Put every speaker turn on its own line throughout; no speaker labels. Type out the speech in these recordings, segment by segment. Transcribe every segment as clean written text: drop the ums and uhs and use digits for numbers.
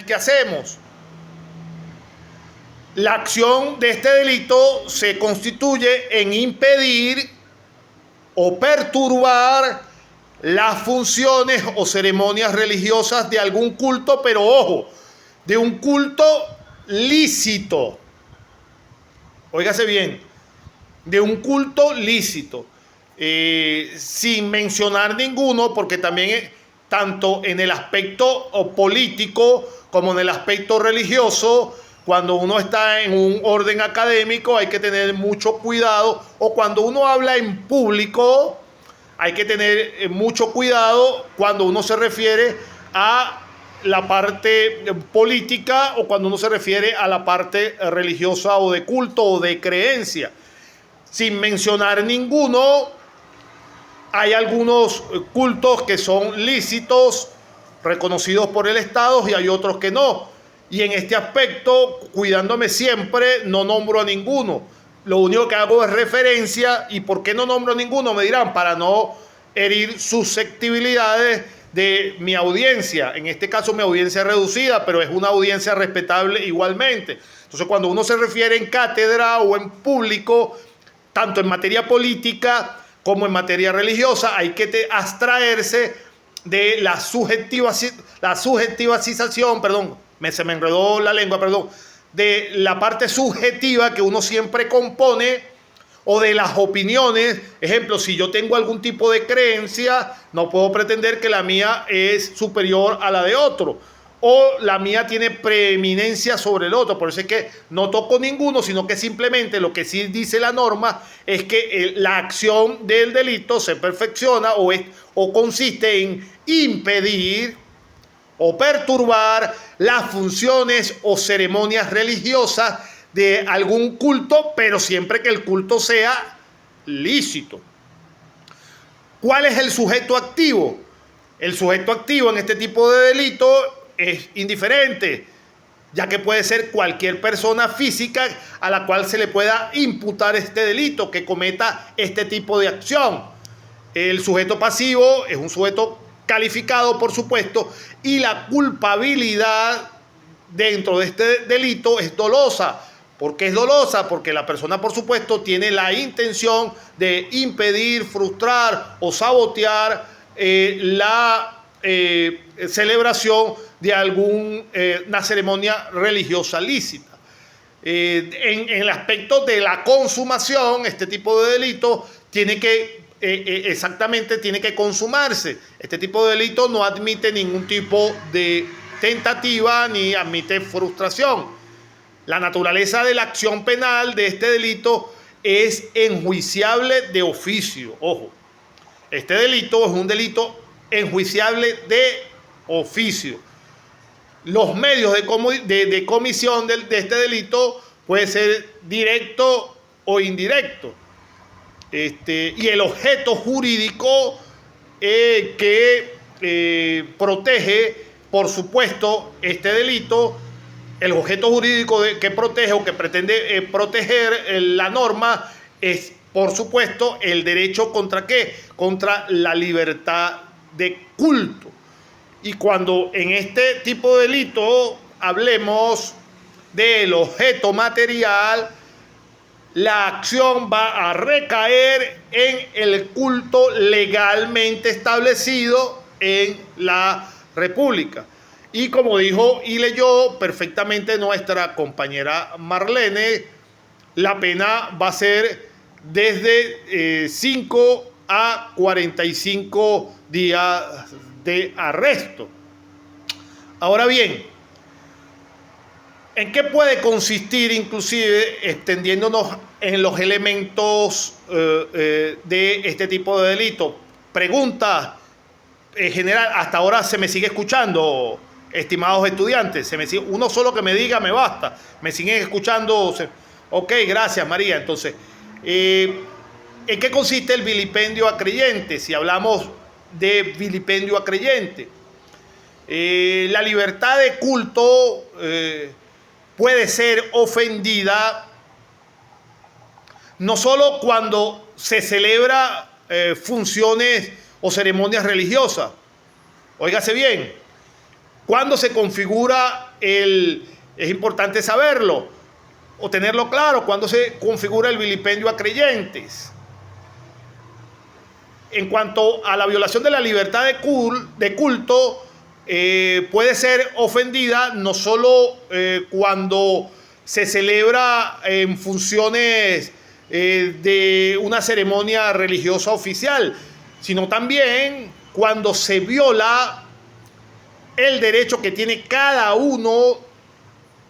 que hacemos. La acción de este delito se constituye en impedir o perturbar las funciones o ceremonias religiosas de algún culto, pero ojo, de un culto lícito. Óigase bien, de un culto lícito, sin mencionar ninguno, porque también tanto en el aspecto político como en el aspecto religioso, cuando uno está en un orden académico hay que tener mucho cuidado, o cuando uno habla en público hay que tener mucho cuidado cuando uno se refiere a la parte política o cuando uno se refiere a la parte religiosa o de culto o de creencia. Sin mencionar ninguno, hay algunos cultos que son lícitos, reconocidos por el Estado, y hay otros que no. Y en este aspecto, cuidándome siempre, no nombro a ninguno. Lo único que hago es referencia. ¿Y por qué no nombro a ninguno? Me dirán, para no herir susceptibilidades de mi audiencia. En este caso mi audiencia es reducida, pero es una audiencia respetable igualmente. Entonces, cuando uno se refiere en cátedra o en público, tanto en materia política como en materia religiosa, hay que abstraerse de la subjetivación, se me enredó la lengua, de la parte subjetiva que uno siempre compone, o de las opiniones. Ejemplo, si yo tengo algún tipo de creencia, no puedo pretender que la mía es superior a la de otro, o la mía tiene preeminencia sobre el otro. Por eso es que no toco ninguno, sino que simplemente lo que sí dice la norma es que la acción del delito se perfecciona o consiste en impedir o perturbar las funciones o ceremonias religiosas de algún culto, pero siempre que el culto sea lícito. ¿Cuál es el sujeto activo? El sujeto activo en este tipo de delito es indiferente, ya que puede ser cualquier persona física a la cual se le pueda imputar este delito, que cometa este tipo de acción. El sujeto pasivo es un sujeto calificado, por supuesto, y la culpabilidad dentro de este delito es dolosa. ¿Por qué es dolosa? Porque la persona, por supuesto, tiene la intención de impedir, frustrar o sabotear la celebración de alguna ceremonia religiosa lícita. En el aspecto de la consumación, este tipo de delito tiene que tiene que consumarse. Este tipo de delito no admite ningún tipo de tentativa ni admite frustración. La naturaleza de la acción penal de este delito es enjuiciable de oficio. Ojo, este delito es un delito enjuiciable de oficio. Los medios de comisión de este delito puede ser directo o indirecto. Y el objeto jurídico que protege, por supuesto, este delito, el objeto jurídico que protege o que pretende proteger la norma es, por supuesto, el derecho ¿contra qué? Contra la libertad de culto. Y cuando en este tipo de delito hablemos del objeto material, la acción va a recaer en el culto legalmente establecido en la República. Y como dijo y leyó perfectamente nuestra compañera Marlene, la pena va a ser desde 5 a 45 días de arresto. Ahora bien, ¿en qué puede consistir, inclusive extendiéndonos en los elementos de este tipo de delito? Pregunta general, hasta ahora se me sigue escuchando, estimados estudiantes. Uno solo que me diga me basta. Me siguen escuchando. Ok, gracias María. Entonces, ¿en qué consiste el vilipendio a creyente? Si hablamos de vilipendio a creyente, la libertad de culto puede ser ofendida no solo cuando se celebra funciones o ceremonias religiosas. Óigase bien, ¿Cuándo se configura es importante saberlo o tenerlo claro, cuándo se configura el vilipendio a creyentes? En cuanto a la violación de la libertad de culto, puede ser ofendida no solo cuando se celebra en funciones de una ceremonia religiosa oficial, sino también cuando se viola el derecho que tiene cada uno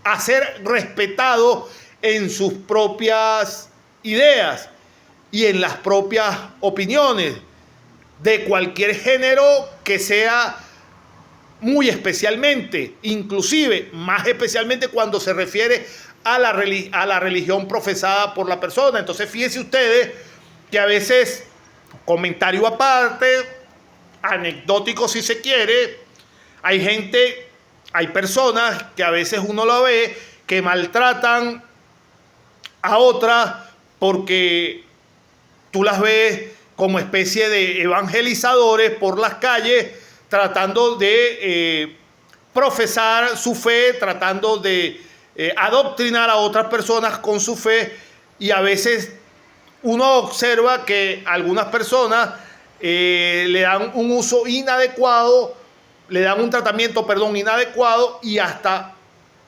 a ser respetado en sus propias ideas y en las propias opiniones de cualquier género que sea, muy especialmente, inclusive más especialmente cuando se refiere a la religión profesada por la persona. Entonces fíjense ustedes que a veces, comentario aparte, anecdótico si se quiere, hay personas que a veces uno lo ve que maltratan a otras porque tú las ves como especie de evangelizadores por las calles, tratando de profesar su fe, tratando de adoctrinar a otras personas con su fe, y a veces uno observa que algunas personas le dan un uso inadecuado, le dan un tratamiento, inadecuado, y hasta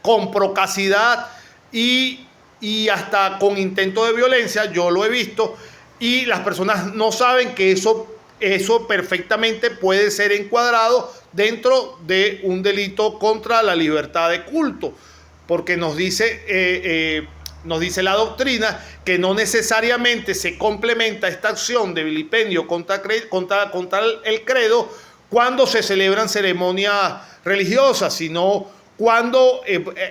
con procacidad y hasta con intento de violencia. Yo lo he visto, y las personas no saben que eso perfectamente puede ser encuadrado dentro de un delito contra la libertad de culto, porque nos dice la doctrina que no necesariamente se complementa esta acción de vilipendio contra el credo cuando se celebran ceremonias religiosas, sino cuando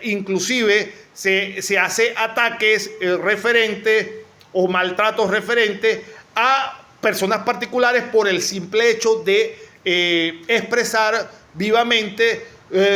inclusive se hace ataques referentes o maltratos referentes a personas particulares por el simple hecho de expresar vivamente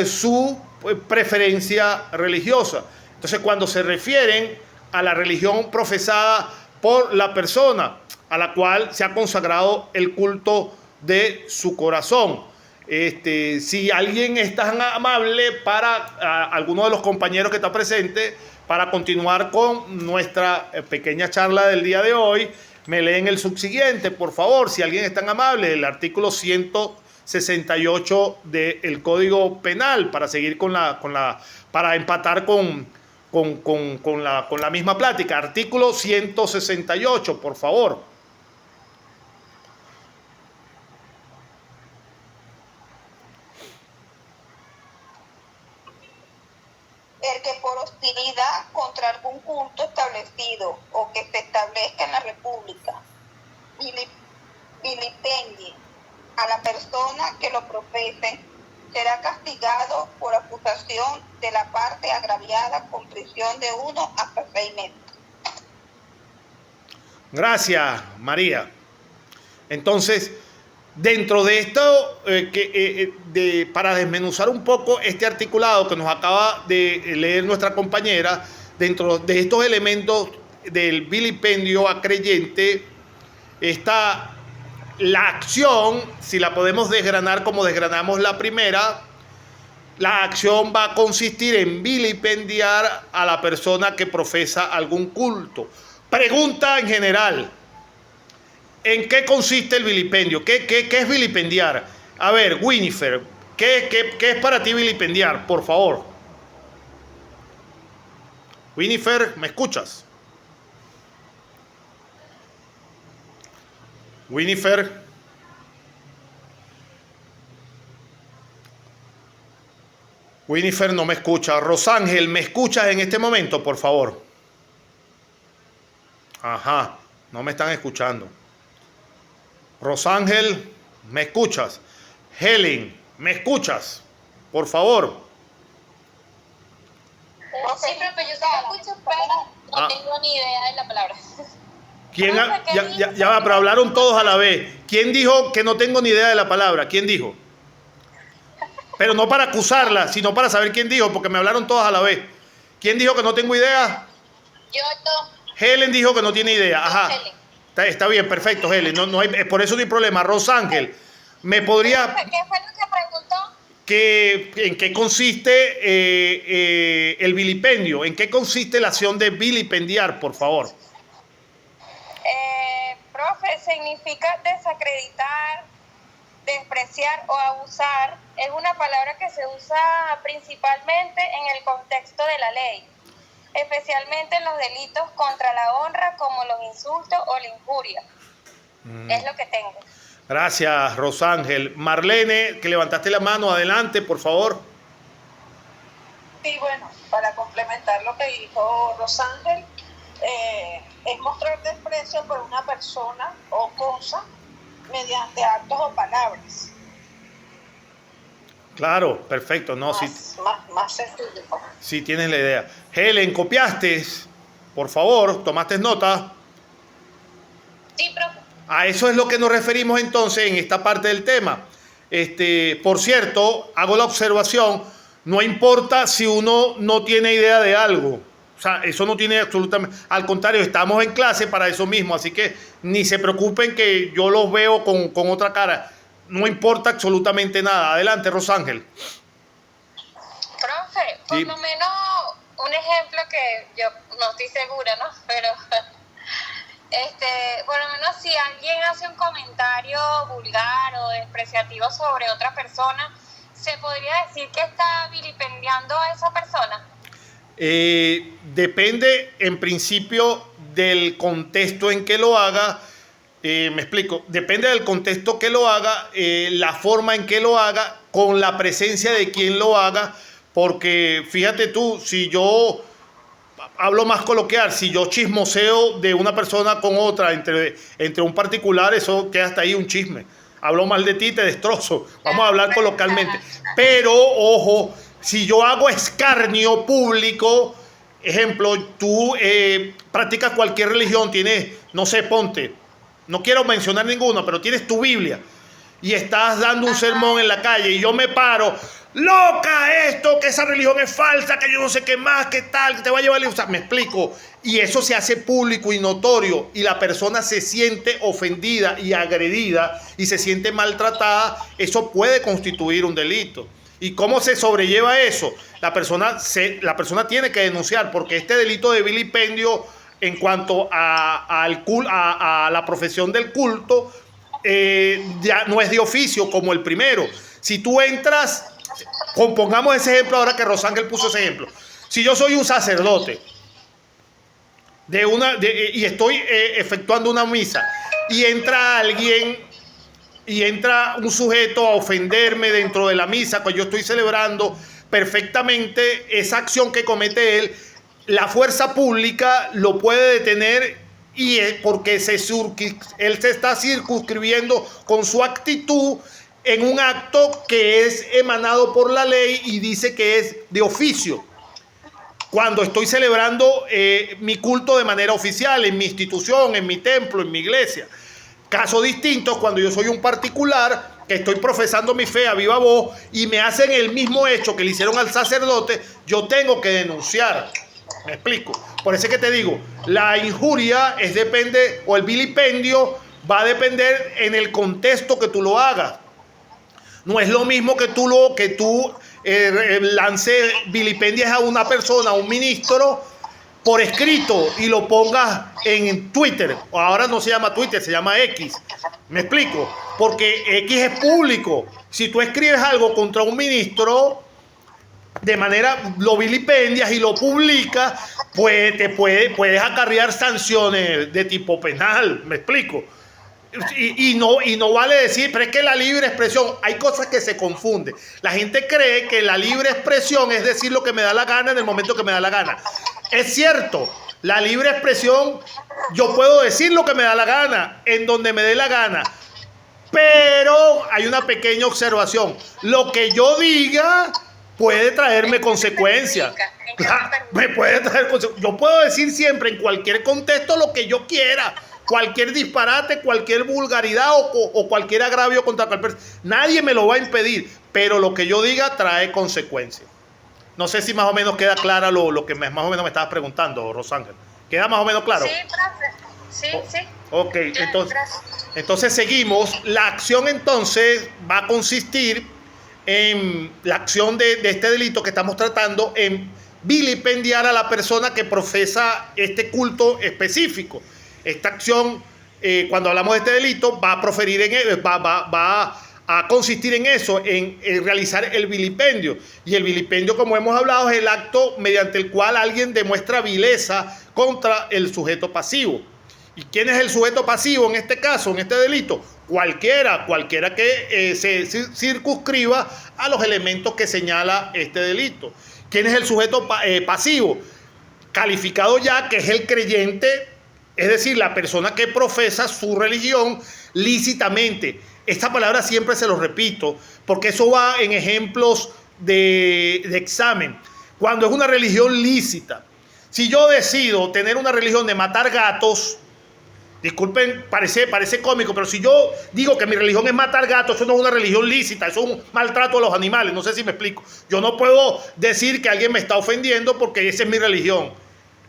su preferencia religiosa. Entonces, cuando se refieren a la religión profesada por la persona a la cual se ha consagrado el culto de su corazón. Si alguien es tan amable para alguno de los compañeros que está presente, para continuar con nuestra pequeña charla del día de hoy, me leen el subsiguiente, por favor, si alguien es tan amable, el artículo 168 del Código Penal, para seguir para empatar con la misma plática. Artículo 168, por favor.
El que por hostilidad contra algún culto establecido o que se establezca en la República vilipendie a la persona que lo profese, será castigado por acusación de la parte agraviada con prisión de 1 hasta 6 meses.
Gracias, María. Entonces, dentro de esto, para desmenuzar un poco este articulado que nos acaba de leer nuestra compañera, dentro de estos elementos del vilipendio a creyente, está la acción, si la podemos desgranar como desgranamos la primera. La acción va a consistir en vilipendiar a la persona que profesa algún culto. Pregunta en general: ¿en qué consiste el vilipendio? ¿Qué es vilipendiar? A ver, Winifred, ¿qué es para ti vilipendiar? Por favor. Winifred, ¿me escuchas? Winifred. Winifred no me escucha. Rosángel, ¿me escuchas en este momento, por favor? Ajá, no me están escuchando. Rosángel, ¿me escuchas? Helen, ¿me escuchas? Por favor.
Sí, profe, yo sí me escucho, pero no tengo ni idea de la palabra.
¿Quién ya va, pero hablaron todos a la vez. ¿Quién dijo que no tengo ni idea de la palabra? ¿Quién dijo? Pero no para acusarla, sino para saber quién dijo, porque me hablaron todos a la vez. ¿Quién dijo que no tengo idea?
Yo no.
Helen dijo que no tiene idea. Ajá.
Helen.
Está bien, perfecto, Helen. No hay, por eso no hay problema. Rosángel, ¿me podría...?
¿Qué fue lo que preguntó?
¿En qué consiste el vilipendio? ¿En qué consiste la acción de vilipendiar, por favor?
Profe, significa desacreditar, despreciar o abusar. Es una palabra que se usa principalmente en el contexto de la ley, especialmente en los delitos contra la honra como los insultos o la injuria. Es lo que tengo.
Gracias, Rosángel. Marlene, que levantaste la mano, adelante, por favor.
Sí, bueno, para complementar lo que dijo Rosángel, es mostrar desprecio por una persona o cosa mediante actos o palabras.
Claro, perfecto. No,
más sencillo.
sí tienes la idea. Helen, ¿copiaste? Por favor, ¿tomaste nota?
Sí, profe.
A eso es lo que nos referimos entonces en esta parte del tema. Por cierto, hago la observación, no importa si uno no tiene idea de algo. O sea, eso no tiene absolutamente... Al contrario, estamos en clase para eso mismo, así que ni se preocupen que yo los veo con otra cara. No importa absolutamente nada. Adelante, Rosángel.
Profe, por
Sí.
lo menos un ejemplo que yo no estoy segura, ¿no? Pero... por lo menos si alguien hace un comentario vulgar o despreciativo sobre otra persona, ¿se podría decir que está vilipendiando a esa persona?
Depende en principio del contexto en que lo haga. Me explico, depende del contexto que lo haga, la forma en que lo haga, con la presencia de quien lo haga, porque fíjate tú, si yo hablo más coloquial, si yo chismoseo de una persona con otra entre un particular, eso queda hasta ahí un chisme. Hablo mal de ti, te destrozo. Vamos a hablar coloquialmente. Pero, ojo, si yo hago escarnio público, ejemplo, tú practicas cualquier religión, tienes, no sé, ponte, no quiero mencionar ninguna, pero tienes tu Biblia y estás dando un sermón en la calle y yo me paro, loca esto, que esa religión es falsa, que yo no sé qué más, qué tal, que te va a llevar, o sea, me explico, y eso se hace público y notorio y la persona se siente ofendida y agredida y se siente maltratada, eso puede constituir un delito. ¿Y cómo se sobrelleva eso? La persona tiene que denunciar, porque este delito de vilipendio en cuanto a la profesión del culto ya no es de oficio como el primero. Si tú entras, pongamos ese ejemplo ahora que Rosángel puso ese ejemplo. Si yo soy un sacerdote y estoy efectuando una misa y entra alguien y entra un sujeto a ofenderme dentro de la misa cuando yo estoy celebrando perfectamente esa acción que comete él, la fuerza pública lo puede detener y es porque él se está circunscribiendo con su actitud en un acto que es emanado por la ley y dice que es de oficio. Cuando estoy celebrando mi culto de manera oficial, en mi institución, en mi templo, en mi iglesia. Caso distinto cuando yo soy un particular que estoy profesando mi fe a viva voz y me hacen el mismo hecho que le hicieron al sacerdote, yo tengo que denunciar. ¿Me explico? Por eso es que te digo, la injuria depende, o el vilipendio va a depender en el contexto que tú lo hagas. No es lo mismo que tú lances vilipendias a una persona, a un ministro, por escrito y lo pongas en Twitter. Ahora no se llama Twitter, se llama X. ¿Me explico? Porque X es público. Si tú escribes algo contra un ministro, de manera, lo vilipendias y lo publicas, pues puedes acarrear sanciones de tipo penal. ¿Me explico? Y no vale decir, pero es que la libre expresión, hay cosas que se confunden. La gente cree que la libre expresión es decir lo que me da la gana en el momento que me da la gana. Es cierto, la libre expresión, yo puedo decir lo que me da la gana, en donde me dé la gana. Pero hay una pequeña observación. Lo que yo diga puede traerme consecuencias. Me puede traer consecuencias. Yo puedo decir siempre, en cualquier contexto, lo que yo quiera. Cualquier disparate, cualquier vulgaridad o cualquier agravio contra cualquier persona. Nadie me lo va a impedir, pero lo que yo diga trae consecuencias. No sé si más o menos queda clara lo que más o menos me estabas preguntando, Rosángel. ¿Queda más o menos claro?
Sí, profe. Sí.
Ok, entonces seguimos. La acción entonces va a consistir en la acción de este delito que estamos tratando, en vilipendiar a la persona que profesa este culto específico. Esta acción, cuando hablamos de este delito, va a proferir va a consistir en eso, en realizar el vilipendio. Y el vilipendio, como hemos hablado, es el acto mediante el cual alguien demuestra vileza contra el sujeto pasivo. ¿Y quién es el sujeto pasivo en este caso, en este delito? Cualquiera que se circunscriba a los elementos que señala este delito. ¿Quién es el sujeto pasivo? Calificado ya que es el creyente, es decir, la persona que profesa su religión lícitamente. Esta palabra siempre se lo repito, porque eso va en ejemplos de examen. Cuando es una religión lícita, si yo decido tener una religión de matar gatos, disculpen, parece cómico, pero si yo digo que mi religión es matar gatos, eso no es una religión lícita, eso es un maltrato a los animales, no sé si me explico. Yo no puedo decir que alguien me está ofendiendo porque esa es mi religión.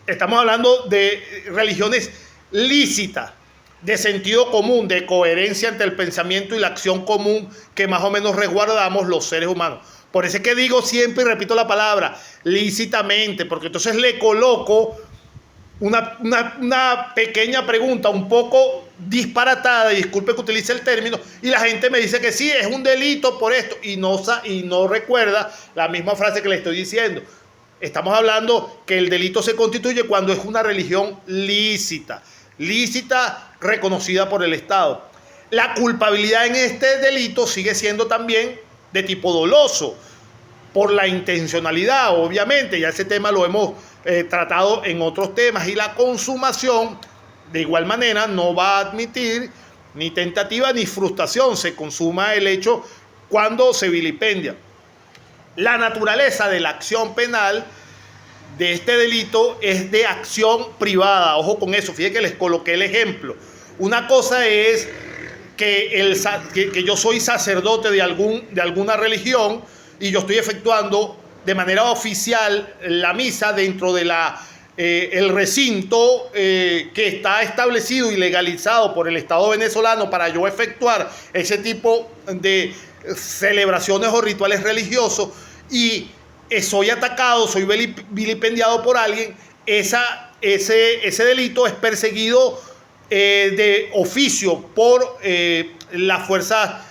Estamos hablando de religiones lícitas, de sentido común, de coherencia entre el pensamiento y la acción común que más o menos resguardamos los seres humanos. Por eso es que digo siempre y repito la palabra, lícitamente, porque entonces le coloco una pequeña pregunta un poco disparatada, y disculpe que utilice el término, y la gente me dice que sí, es un delito por esto, y no recuerda la misma frase que le estoy diciendo. Estamos hablando que el delito se constituye cuando es una religión lícita reconocida por el Estado. La culpabilidad en este delito sigue siendo también de tipo doloso, por la intencionalidad, obviamente, ya ese tema lo hemos tratado en otros temas, y la consumación de igual manera no va a admitir ni tentativa ni frustración, se consuma el hecho cuando se vilipendia. La naturaleza de la acción penal de este delito es de acción privada, ojo con eso, fíjense que les coloqué el ejemplo. Una cosa es que yo soy sacerdote de alguna religión y yo estoy efectuando de manera oficial la misa dentro de el recinto que está establecido y legalizado por el Estado venezolano para yo efectuar ese tipo de celebraciones o rituales religiosos, y soy atacado, soy vilipendiado por alguien. Ese delito es perseguido de oficio por las fuerzas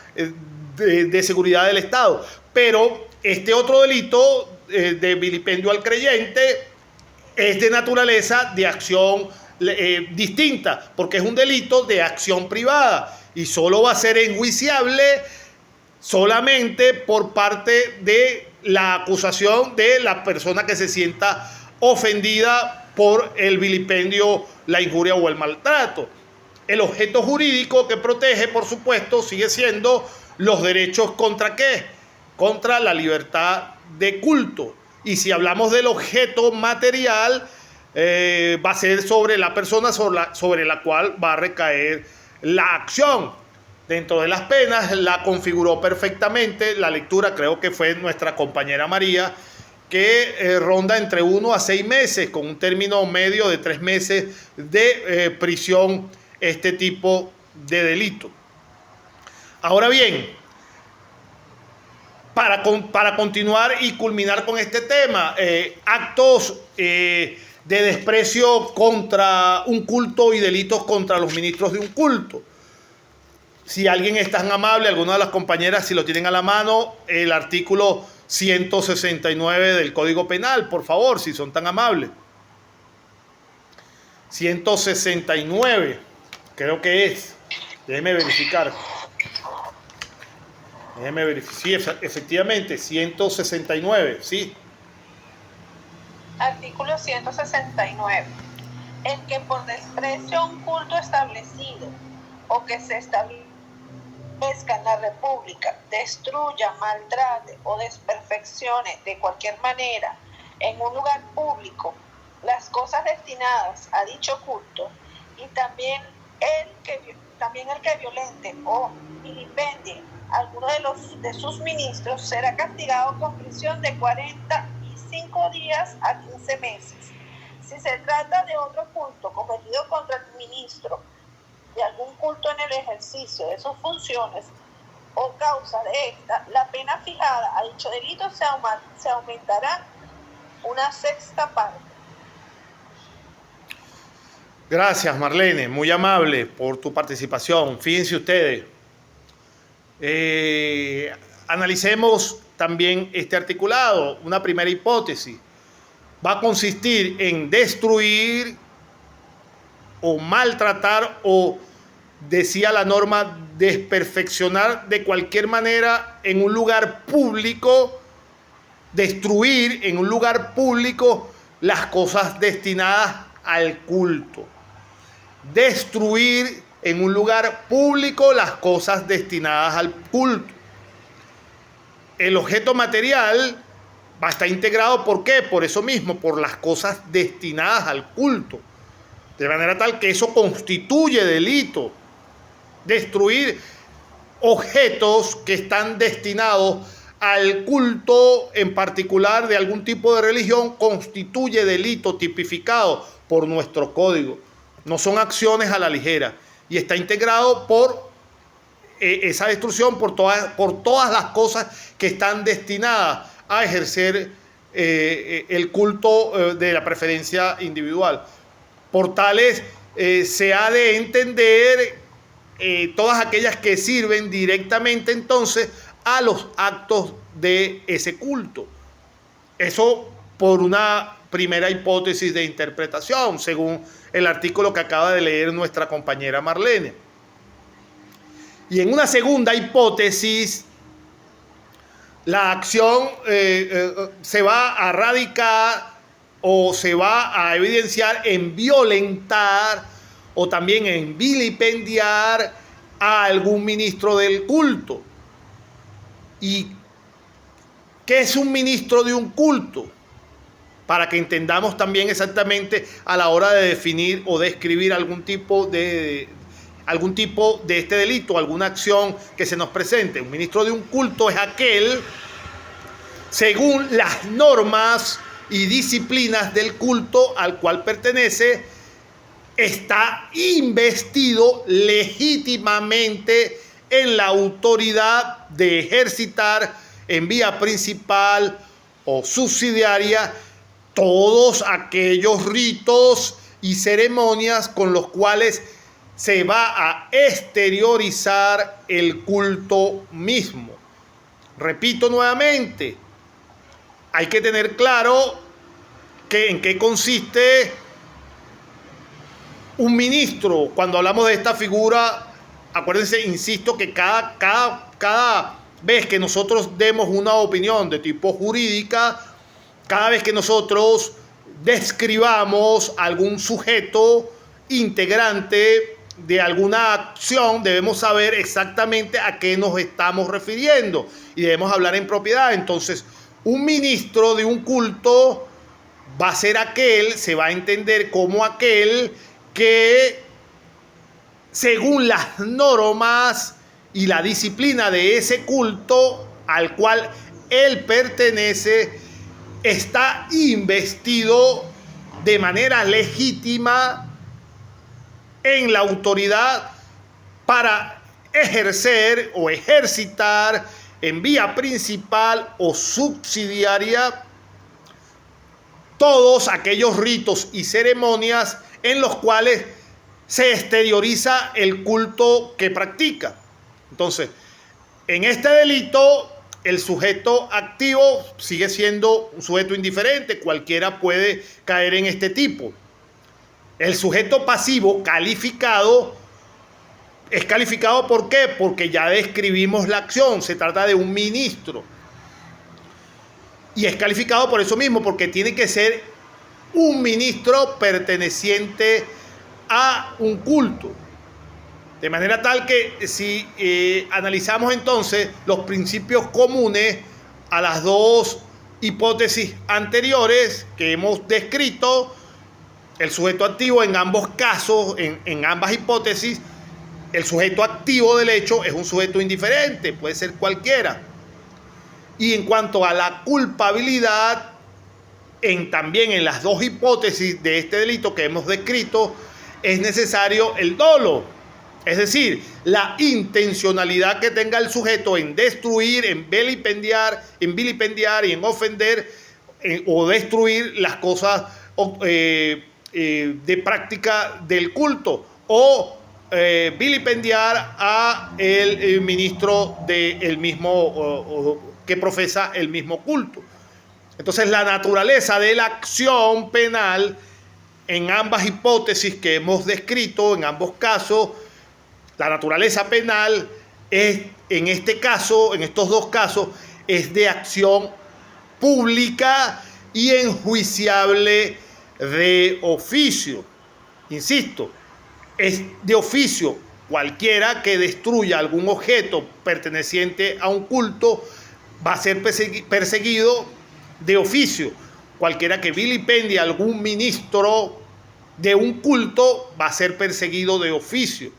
de seguridad del Estado. Pero este otro delito de vilipendio al creyente es de naturaleza de acción distinta, porque es un delito de acción privada y solo va a ser enjuiciable solamente por parte de la acusación de la persona que se sienta ofendida por el vilipendio, la injuria o el maltrato. El objeto jurídico que protege, por supuesto, sigue siendo los derechos ¿contra qué? Contra la libertad de culto. Y si hablamos del objeto material, va a ser sobre la persona sobre la cual va a recaer la acción. Dentro de las penas la configuró perfectamente la lectura, creo que fue nuestra compañera María, que ronda entre 1 a 6 meses, con un término medio de 3 meses de prisión, este tipo de delito. Ahora bien, para continuar y culminar con este tema, actos de desprecio contra un culto y delitos contra los ministros de un culto. Si alguien es tan amable, alguna de las compañeras, si lo tienen a la mano, el artículo 169 del Código Penal, por favor, si son tan amables. 169, creo que es. Déjeme verificar. Sí, efectivamente, 169, sí.
Artículo 169. El que por desprecio a un culto establecido o que se establezca en la República, destruya, maltrate o desperfeccione de cualquier manera en un lugar público las cosas destinadas a dicho culto, y también el que violente o vilipendie a alguno de sus ministros, será castigado con prisión de 45 días a 15 meses. Si se trata de otro culto cometido contra el ministro de algún culto en el ejercicio de sus funciones, o causa de esta, la pena fijada a dicho delito se aumentará una sexta parte.
Gracias, Marlene, muy amable por tu participación. Fíjense ustedes, analicemos también este articulado. Una primera hipótesis va a consistir en destruir o maltratar o, decía la norma, desperfeccionar de cualquier manera en un lugar público, destruir en un lugar público las cosas destinadas al culto. Destruir en un lugar público las cosas destinadas al culto. El objeto material va a estar integrado, ¿por qué? Por eso mismo, por las cosas destinadas al culto. De manera tal que eso constituye delito. Destruir objetos que están destinados al culto en particular de algún tipo de religión constituye delito tipificado por nuestro código. No son acciones a la ligera y está integrado por esa destrucción por todas las cosas que están destinadas a ejercer el culto de la preferencia individual. Por tales se ha de entender todas aquellas que sirven directamente entonces a los actos de ese culto. Eso por una primera hipótesis de interpretación, según el artículo que acaba de leer nuestra compañera Marlene. Y en una segunda hipótesis, la acción se va a radicar o se va a evidenciar en violentar o también en vilipendiar a algún ministro del culto. ¿Y qué es un ministro de un culto? Para que entendamos también exactamente a la hora de definir o describir algún tipo de este delito, alguna acción que se nos presente. Un ministro de un culto es aquel, según las normas y disciplinas del culto al cual pertenece, está investido legítimamente en la autoridad de ejercitar en vía principal o subsidiaria todos aquellos ritos y ceremonias con los cuales se va a exteriorizar el culto mismo. Repito nuevamente, hay que tener claro en qué consiste un ministro. Cuando hablamos de esta figura, acuérdense, insisto, que cada vez que nosotros demos una opinión de tipo jurídica, cada vez que nosotros describamos algún sujeto integrante de alguna acción, debemos saber exactamente a qué nos estamos refiriendo y debemos hablar en propiedad. Entonces, un ministro de un culto va a ser aquel, se va a entender como aquel que, según las normas y la disciplina de ese culto al cual él pertenece, está investido de manera legítima en la autoridad para ejercer o ejercitar en vía principal o subsidiaria todos aquellos ritos y ceremonias en los cuales se exterioriza el culto que practica. Entonces, en este delito, el sujeto activo sigue siendo un sujeto indiferente, cualquiera puede caer en este tipo. El sujeto pasivo calificado es calificado, ¿por qué? Porque ya describimos la acción, se trata de un ministro. Y es calificado por eso mismo, porque tiene que ser un ministro perteneciente a un culto. De manera tal que si analizamos entonces los principios comunes a las dos hipótesis anteriores que hemos descrito, el sujeto activo en ambos casos, en ambas hipótesis, el sujeto activo del hecho es un sujeto indiferente, puede ser cualquiera. Y en cuanto a la culpabilidad, también en las dos hipótesis de este delito que hemos descrito, es necesario el dolo. Es decir, la intencionalidad que tenga el sujeto en destruir, en vilipendiar y en ofender o destruir las cosas de práctica del culto, o vilipendiar a el ministro del mismo que profesa el mismo culto. Entonces, la naturaleza de la acción penal en ambas hipótesis que hemos descrito, en ambos casos, la naturaleza penal es, en este caso, en estos dos casos, es de acción pública y enjuiciable de oficio. Insisto, es de oficio. Cualquiera que destruya algún objeto perteneciente a un culto va a ser perseguido de oficio. Cualquiera que vilipendie a algún ministro de un culto va a ser perseguido de oficio.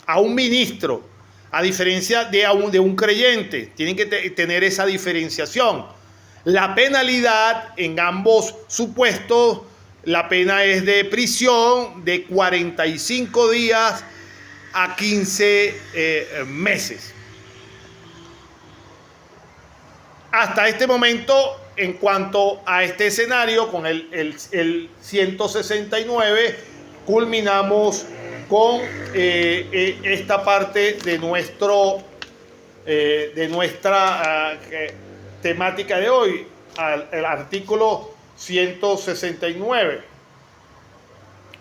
A un ministro, a diferencia de un creyente, tienen que tener esa diferenciación. La penalidad en ambos supuestos, la pena es de prisión de 45 días a 15 meses. Hasta este momento, en cuanto a este escenario, con el 169, culminamos con esta parte de nuestra temática de hoy, el artículo 169.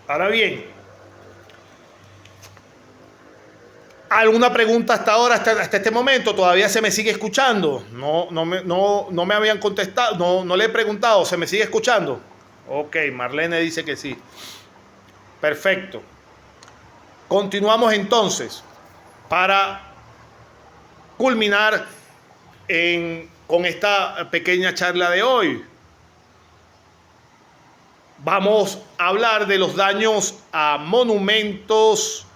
Ahora bien, ¿alguna pregunta hasta ahora, hasta este momento? ¿Todavía se me sigue escuchando? No me habían contestado, no le he preguntado, ¿se me sigue escuchando? Ok, Marlene dice que sí. Perfecto. Continuamos entonces para culminar con esta pequeña charla de hoy. Vamos a hablar de los daños a monumentos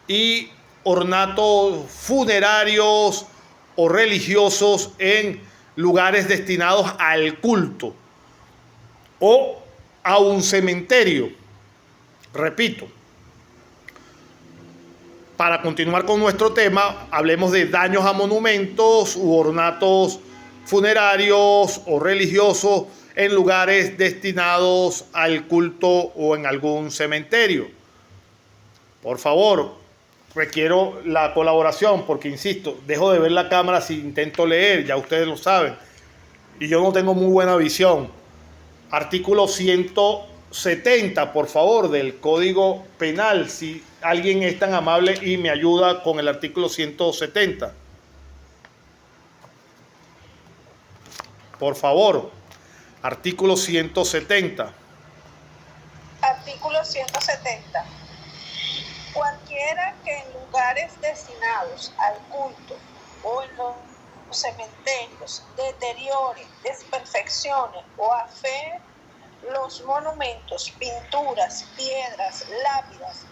y ornatos funerarios o religiosos en lugares destinados al culto o a un cementerio. Repito, para continuar con nuestro tema, hablemos de daños a monumentos u ornatos funerarios o religiosos en lugares destinados al culto o en algún cementerio. Por favor, requiero la colaboración porque, insisto, dejo de ver la cámara si intento leer, ya ustedes lo saben, y yo no tengo muy buena visión. Artículo 170, por favor, del Código Penal, si alguien es tan amable y me ayuda con el artículo 170. Por favor, artículo 170.
Artículo 170. Cualquiera que en lugares destinados al culto o en los cementerios deteriore, desperfeccione o afee los monumentos, pinturas, piedras, lápidas,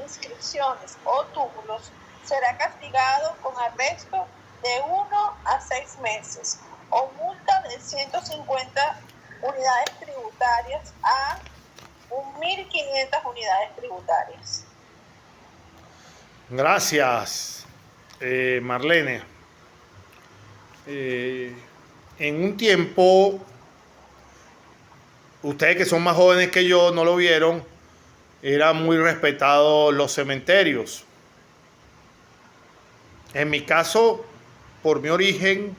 inscripciones o túmulos, será castigado con arresto de 1 a 6 meses o multa de 150 unidades tributarias a 1.500 unidades tributarias.
Gracias, Marlene. En un tiempo, ustedes que son más jóvenes que yo no lo vieron, eran muy respetados los cementerios. En mi caso, por mi origen,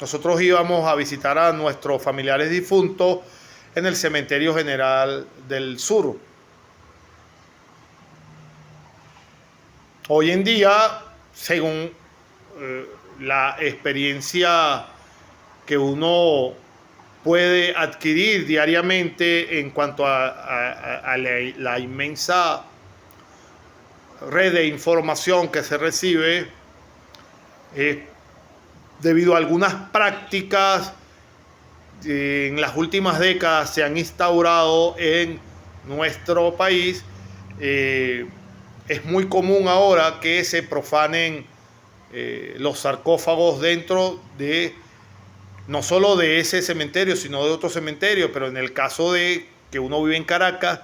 nosotros íbamos a visitar a nuestros familiares difuntos en el Cementerio General del Sur. Hoy en día, según la experiencia que uno puede adquirir diariamente en cuanto a la inmensa red de información que se recibe, debido a algunas prácticas en las últimas décadas se han instaurado en nuestro país, es muy común ahora que se profanen los sarcófagos dentro de no solo de ese cementerio, sino de otro cementerio. Pero en el caso de que uno vive en Caracas,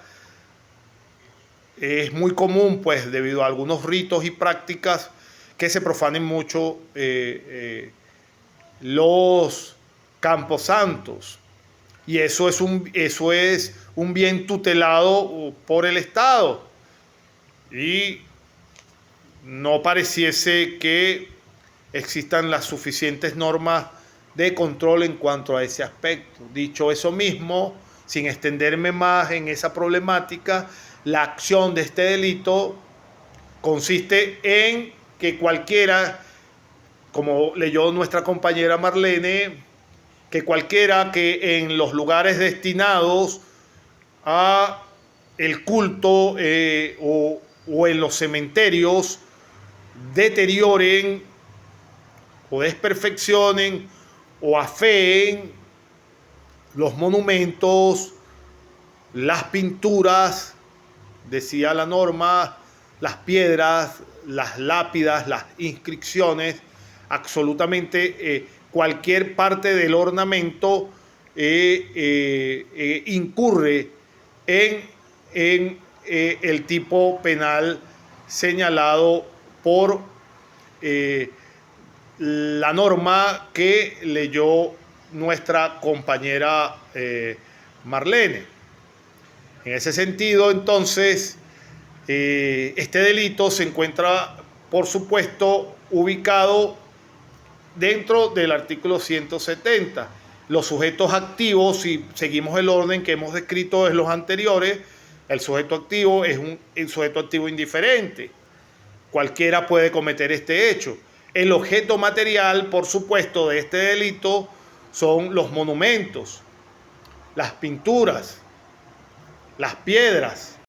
es muy común, pues, debido a algunos ritos y prácticas que se profanen mucho los camposantos. Y eso es un bien tutelado por el Estado. Y no pareciese que existan las suficientes normas de control en cuanto a ese aspecto. Dicho eso mismo, sin extenderme más en esa problemática, la acción de este delito consiste en que cualquiera, como leyó nuestra compañera Marlene, que cualquiera que en los lugares destinados a el culto o en los cementerios deterioren o desperfeccionen o afeen los monumentos, las pinturas, decía la norma, las piedras, las lápidas, las inscripciones, absolutamente cualquier parte del ornamento incurre en el tipo penal señalado por la norma que leyó nuestra compañera Marlene. En ese sentido, entonces, este delito se encuentra, por supuesto, ubicado dentro del artículo 170. Los sujetos activos, si seguimos el orden que hemos descrito en los anteriores, el sujeto activo es un sujeto activo indiferente. Cualquiera puede cometer este hecho. El objeto material, por supuesto, de este delito son los monumentos, las pinturas, las piedras,